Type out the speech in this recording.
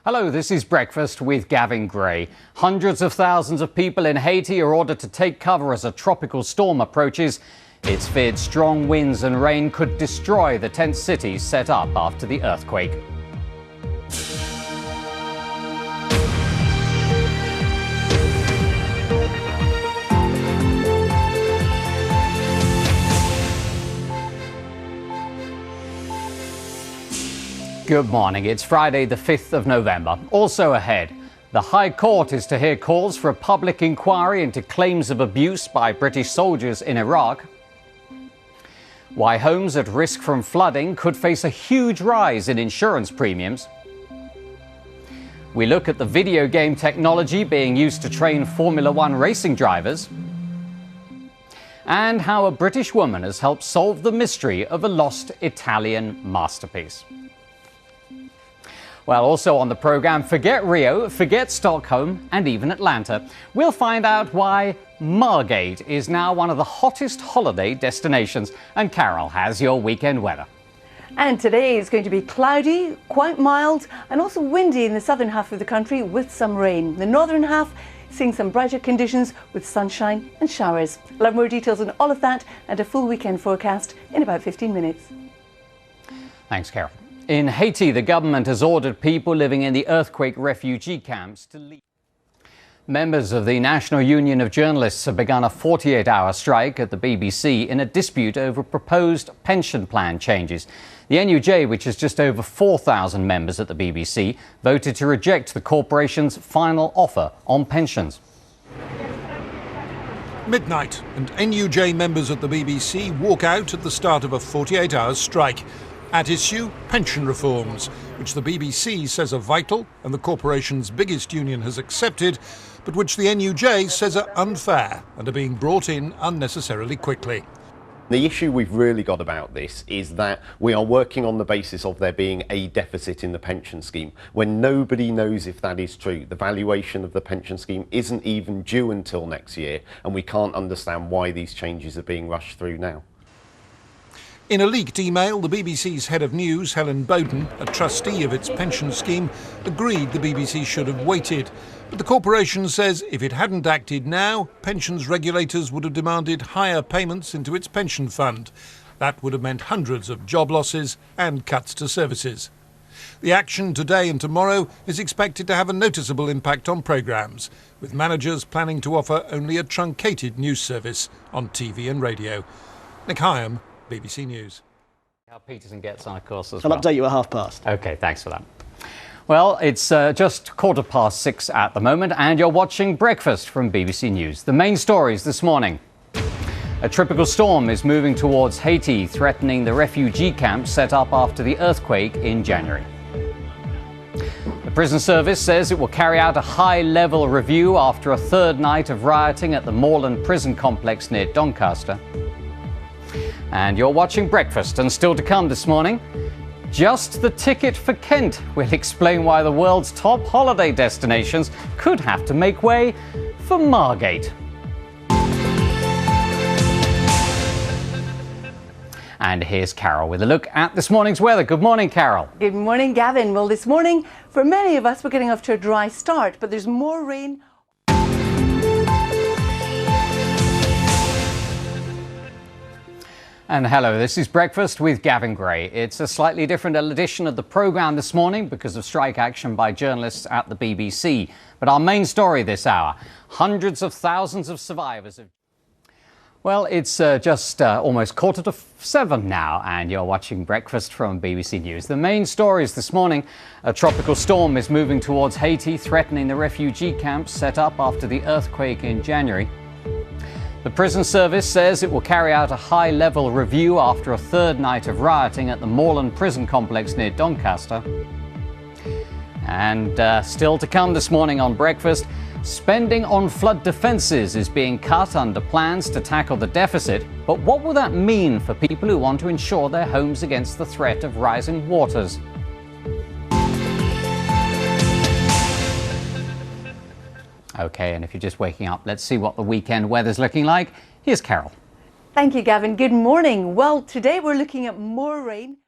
Hello, this is Breakfast with Gavin Grey. Hundreds of thousands of people in Haiti are ordered to take cover as a tropical storm approaches. It's feared strong winds and rain could destroy the tent cities set up after the earthquake. Good morning. It's Friday, the 5th of November. Also ahead, the High Court is to hear calls for a public inquiry into claims of abuse by British soldiers in Iraq. Why homes at risk from flooding could face a huge rise in insurance premiums. We look at the video game technology being used to train Formula One racing drivers. And how a British woman has helped solve the mystery of a lost Italian masterpiece. Well, also on the programme, forget Rio, forget Stockholm and even Atlanta. We'll find out why Margate is now one of the hottest holiday destinations. And Carol has your weekend weather. And today is going to be cloudy, quite mild and also windy in the southern half of the country with some rain. The northern half seeing some brighter conditions with sunshine and showers. We'll have more details on all of that and a full weekend forecast in about 15 minutes. Thanks, Carol. In Haiti, the government has ordered people living in the earthquake refugee camps to leave. Members of the National Union of Journalists have begun a 48-hour strike at the BBC in a dispute over proposed pension plan changes. The NUJ, which has just over 4,000 members at the BBC, voted to reject the corporation's final offer on pensions. Midnight, and NUJ members at the BBC walk out at the start of a 48-hour strike. At issue, pension reforms, which the BBC says are vital and the corporation's biggest union has accepted, but which the NUJ says are unfair and are being brought in unnecessarily quickly. The issue we've really got about this is that we are working on the basis of there being a deficit in the pension scheme, when nobody knows if that is true. The valuation of the pension scheme isn't even due until next year, and we can't understand why these changes are being rushed through now. In a leaked email, the BBC's head of news, Helen Bowden, a trustee of its pension scheme, agreed the BBC should have waited. But the corporation says if it hadn't acted now, pensions regulators would have demanded higher payments into its pension fund. That would have meant hundreds of job losses and cuts to services. The action today and tomorrow is expected to have a noticeable impact on programmes, with managers planning to offer only a truncated news service on TV and radio. Nick Higham, BBC News. How Peterson gets on, of course, as I'll well. update you at 5:30. OK, thanks for that. Well, it's just 6:15 at the moment, and you're watching Breakfast from BBC News. The main stories this morning. A tropical storm is moving towards Haiti, threatening the refugee camps set up after the earthquake in January. The prison service says it will carry out a high-level review after a third night of rioting at the Moreland prison complex near Doncaster. And you're watching Breakfast, and still to come this morning, just the ticket for Kent will explain why the world's top holiday destinations could have to make way for Margate. And here's Carol with a look at this morning's weather. Good morning, Carol. Good morning, Gavin. Well, this morning, for many of us, we're getting off to a dry start, but there's more rain. And hello, this is Breakfast with Gavin Grey. It's a slightly different edition of the programme this morning because of strike action by journalists at the BBC. But our main story this hour, hundreds of thousands of survivors of... Well, it's just almost 7:15 now, and you're watching Breakfast from BBC News. The main stories this morning, a tropical storm is moving towards Haiti, threatening the refugee camps set up after the earthquake in January. The prison service says it will carry out a high-level review after a third night of rioting at the Moreland prison complex near Doncaster. And still to come this morning on Breakfast, spending on flood defences is being cut under plans to tackle the deficit. But what will that mean for people who want to insure their homes against the threat of rising waters? OK, and if you're just waking up, let's see what the weekend weather's looking like. Here's Carol. Thank you, Gavin. Good morning. Well, today we're looking at more rain.